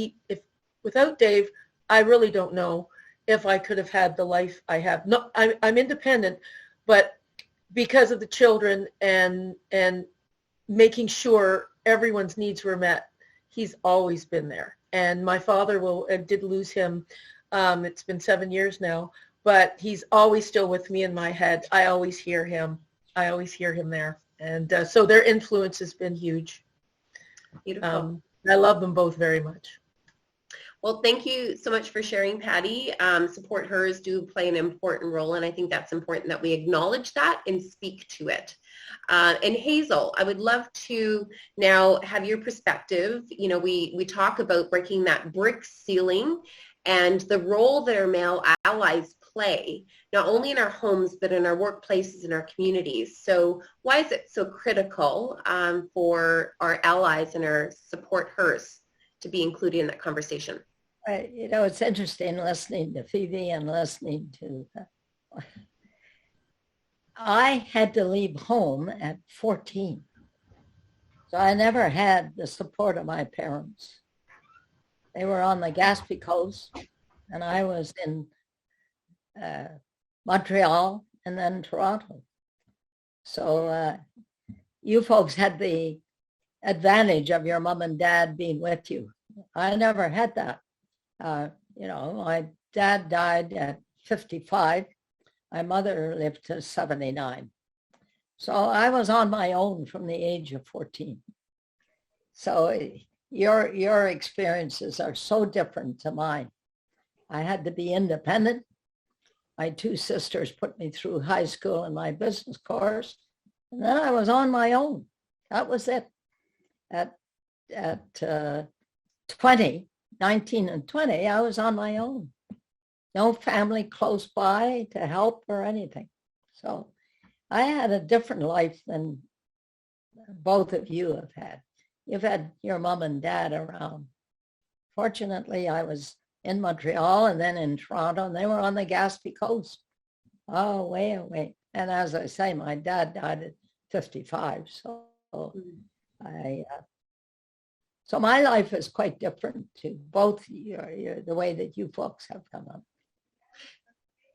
without Dave, I really don't know if I could have had the life I have. No, I'm independent, but because of the children and making sure everyone's needs were met, he's always been there. And my father did lose him. It's been 7 years now, but he's always still with me in my head. I always hear him. There. And so their influence has been huge. Beautiful. I love them both very much. Well, thank you so much for sharing, Patty. Support hers do play an important role, and I think that's important that we acknowledge that and speak to it. And Hazel, I would love to now have your perspective. You know, we talk about breaking that brick ceiling and the role that our male allies play, not only in our homes, but in our workplaces and our communities. So why is it so critical for our allies and our support hers to be included in that conversation? You know, it's interesting listening to Phoebe and listening to, I had to leave home at 14. So I never had the support of my parents. They were on the Gaspé Coast, and I was in Montreal and then Toronto. So you folks had the advantage of your mom and dad being with you. I never had that. You know, my dad died at 55. My mother lived to 79. So I was on my own from the age of 14. So your experiences are so different to mine. I had to be independent. My two sisters put me through high school and my business course, and then I was on my own. That was it. At 19 and 20, I was on my own. No family close by to help or anything. So I had a different life than both of you have had. You've had your mom and dad around. Fortunately, I was in Montreal and then in Toronto, and they were on the Gaspé Coast. Oh, way away. And as I say, my dad died at 55. So so my life is quite different to both the way that you folks have come up.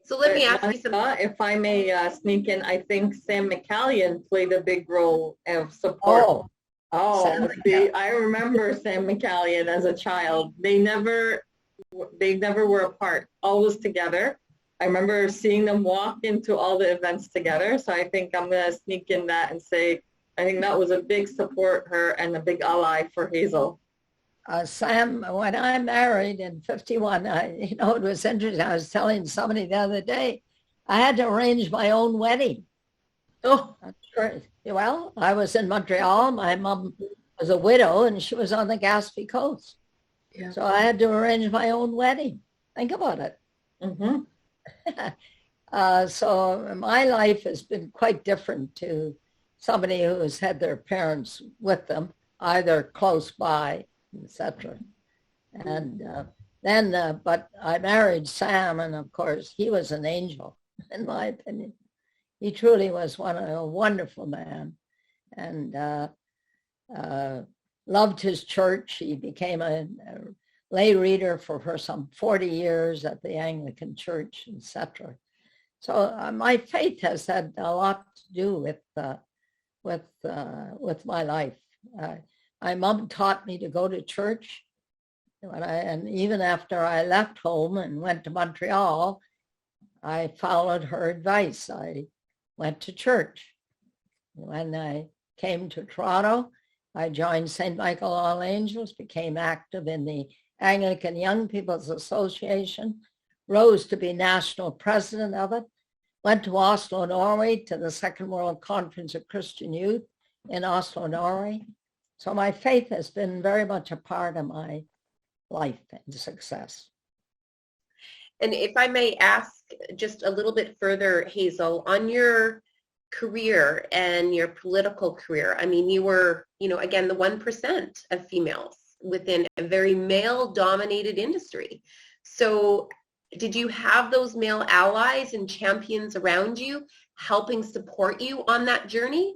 So let me ask you something. If I may sneak in, I think Sam McCallion played a big role of support. See, I remember Sam McCallion as a child. They never were apart, always together. I remember seeing them walk into all the events together. So I think I'm going to sneak in that and say, I think that was a big support her and a big ally for Hazel. Sam, when I married in 51, it was interesting. I was telling somebody the other day, I had to arrange my own wedding. Oh, sure. Well, I was in Montreal. My mom was a widow, and she was on the Gaspé Coast. Yeah. So I had to arrange my own wedding. Think about it. Mm-hmm. So my life has been quite different to somebody who has had their parents with them, either close by, etc. And but I married Sam, and of course, he was an angel, in my opinion. He truly was a wonderful man, and loved his church. He became a lay reader for some 40 years at the Anglican Church, etc. So my faith has had a lot to do with my life. My mom taught me to go to church, and even after I left home and went to Montreal, I followed her advice. I went to church. When I came to Toronto, I joined St. Michael All Angels, became active in the Anglican Young People's Association, rose to be national president of it, went to Oslo, Norway, to the Second World Conference of Christian Youth in Oslo, Norway. So my faith has been very much a part of my life and success. And if I may ask just a little bit further, Hazel, on your career and your political career, I mean, you were, again, the 1% of females within a very male-dominated industry. So did you have those male allies and champions around you helping support you on that journey?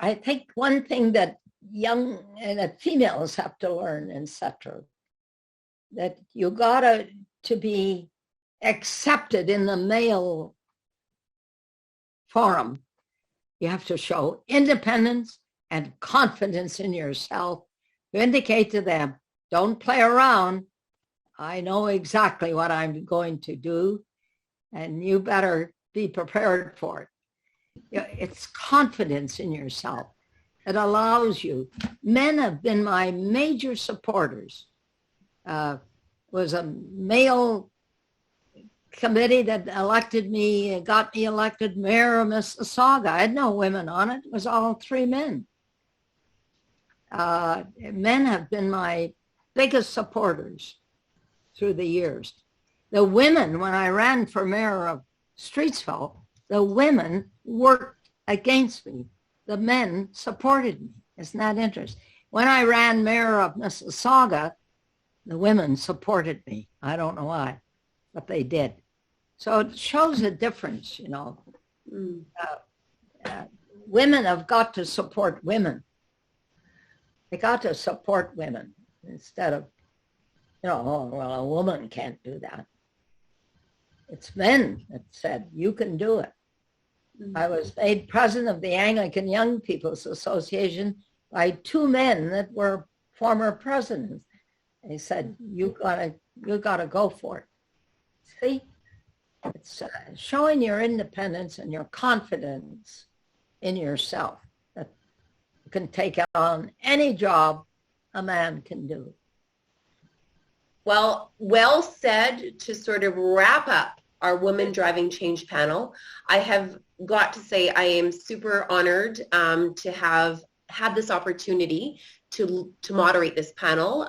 I think one thing that young and that females have to learn, etc., that you gotta to be accepted in the male forum, you have to show independence and confidence in yourself to indicate to them, don't play around. I know exactly what I'm going to do, and you better be prepared for it. It's confidence in yourself. It allows you. Men have been my major supporters. Was a male committee that elected me, got me elected mayor of Mississauga. I had no women on it. It was all 3 men. Men have been my biggest supporters through the years. The women, when I ran for mayor of Streetsville, the women worked against me. The men supported me. Isn't that interesting? When I ran mayor of Mississauga, the women supported me. I don't know why, but they did. So it shows a difference, you know. Women have got to support women. They got to support women instead of, you know, oh, well, a woman can't do that. It's men that said, you can do it. I was made president of the Anglican Young People's Association by 2 men that were former presidents. They said, you gotta go for it. See, it's showing your independence and your confidence in yourself that you can take on any job a man can do. Well said. To sort of wrap up our Women Driving Change panel, I have got to say I am super honored to have had this opportunity to moderate this panel.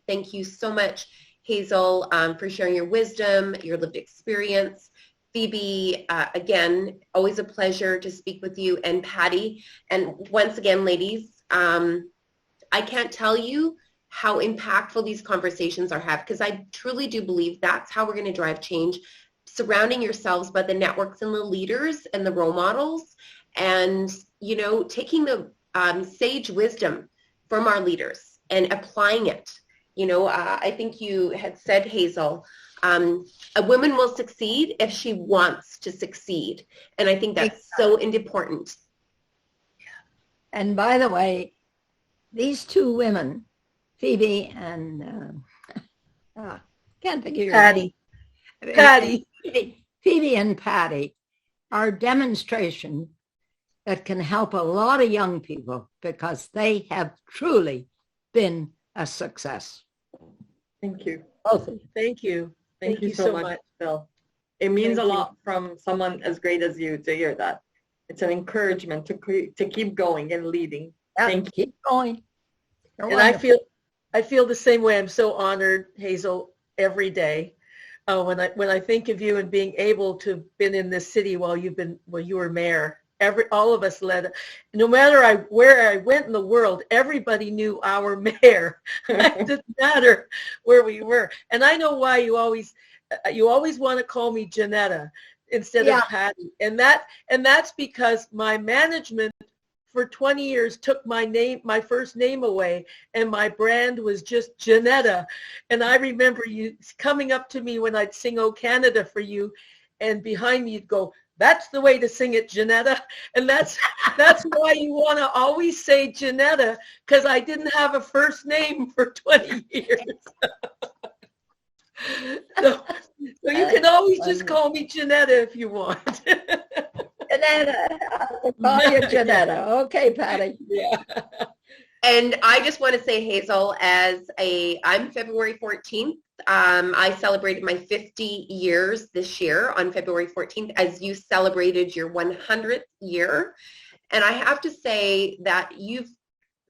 Thank you so much, Hazel, for sharing your wisdom, your lived experience. Phoebe, again, always a pleasure to speak with you, and Patty. And once again, ladies, I can't tell you how impactful these conversations are have, because I truly do believe that's how we're going to drive change, surrounding yourselves by the networks and the leaders and the role models, and, you know, taking the sage wisdom from our leaders and applying it. You know, I think you had said, Hazel, a woman will succeed if she wants to succeed. And I think that's so important. And by the way, these 2 women, Phoebe and can't think of your Patty. name. Patty. Phoebe and Patty are a demonstration that can help a lot of young people because they have truly been a success. Thank you. Both of you. Thank you. Thank you so much, Phil. It means a lot from someone as great as you to hear that. It's an encouragement to keep going and leading. Yeah, Thank you. keep going. You're And wonderful. I feel the same way. I'm so honored, Hazel, every day. When I think of you and being able to have been in this city while you were mayor, all of us led. No matter where I went in the world, everybody knew our mayor. It didn't matter where we were. And I know why you always want to call me Janetta instead of Patty. And that's because my management for 20 years took my first name away, and my brand was just Janetta. And I remember you coming up to me when I'd sing "Oh Canada" for you, and behind me you'd go, "That's the way to sing it, Janetta." And that's why you want to always say Janetta, because I didn't have a first name for 20 years. So you can always just call me Janetta if you want. Janetta, I'll call you Janetta. Okay, Patty. Yeah. And I just want to say, Hazel, I'm February 14th. I celebrated my 50 years this year on February 14th, as you celebrated your 100th year. And I have to say that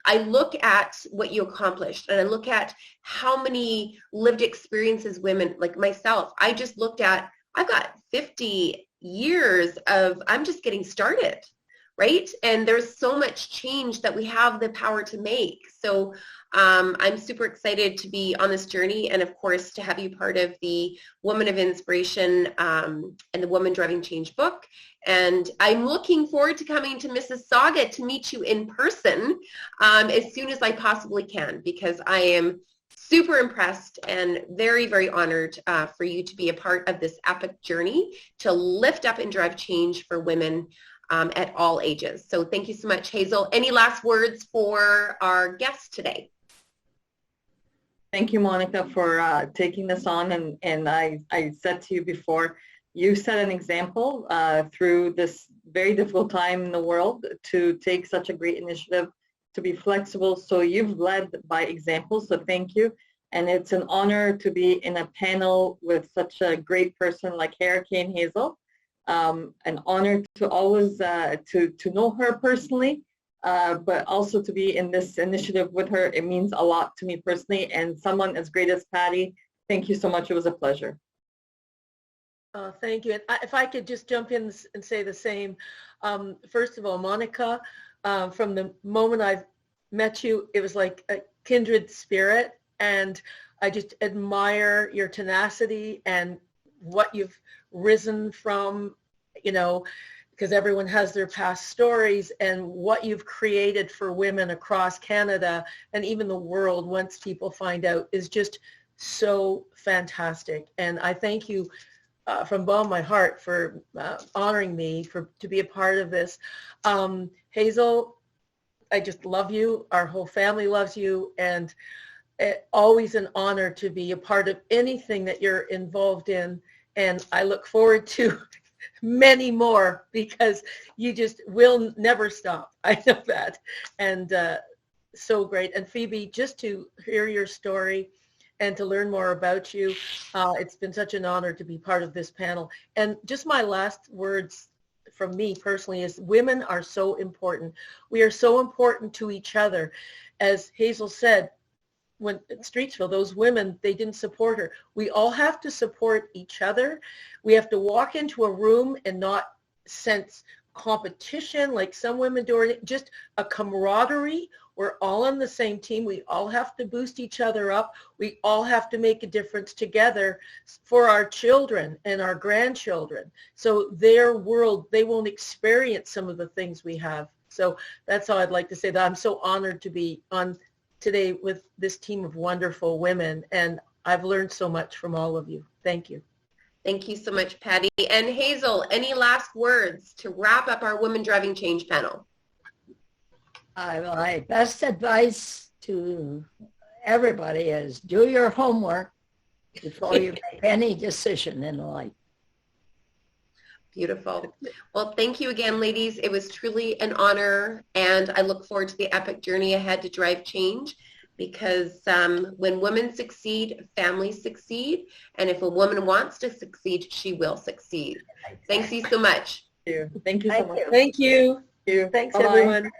I look at what you accomplished, and I look at how many lived experiences women like myself. I just looked at, I've got 50 years of, I'm just getting started. right? And there's so much change that we have the power to make. So I'm super excited to be on this journey, and of course to have you part of the Woman of Inspiration and the Woman Driving Change book. And I'm looking forward to coming to Mississauga to meet you in person as soon as I possibly can, because I am super impressed and very, very honored for you to be a part of this epic journey to lift up and drive change for women at all ages. So thank you so much, Hazel. Any last words for our guests today? Thank you, Monica, for taking this on. And I said to you before, you set an example through this very difficult time in the world to take such a great initiative, to be flexible. So you've led by example, so thank you. And it's an honor to be in a panel with such a great person like Hurricane Hazel. An honor to always to know her personally, but also to be in this initiative with her. It means a lot to me personally, and someone as great as Patty, thank you so much. It was a pleasure. Thank you. And if I could just jump in and say the same. First of all, Monica, from the moment I've met you, it was like a kindred spirit, and I just admire your tenacity and what you've risen from, you know, because everyone has their past stories, and what you've created for women across Canada and even the world once people find out is just so fantastic. And I thank you from the bottom of my heart for honoring me to be a part of this. Hazel, I just love you. Our whole family loves you, and always an honor to be a part of anything that you're involved in. And I look forward to many more, because you just will never stop. I know that. And so great. And Phoebe, just to hear your story and to learn more about you, it's been such an honor to be part of this panel. And just my last words from me personally is, women are so important. We are so important to each other. As Hazel said, when in Streetsville, those women, they didn't support her. We all have to support each other. We have to walk into a room and not sense competition like some women do, just a camaraderie. We're all on the same team. We all have to boost each other up. We all have to make a difference together for our children and our grandchildren. So their world, they won't experience some of the things we have. So that's all I'd like to say, that I'm so honored to be on today with this team of wonderful women, and I've learned so much from all of you. Thank you. Thank you so much, Patty. And Hazel, any last words to wrap up our Women Driving Change panel? My best advice to everybody is do your homework before you make any decision in life. Beautiful. Well, thank you again, ladies. It was truly an honor, and I look forward to the epic journey ahead to drive change, because when women succeed, families succeed, and if a woman wants to succeed, she will succeed. Thanks you so much. Thank you so much. Thank you. Thank you. Thanks, Bye-bye. everyone.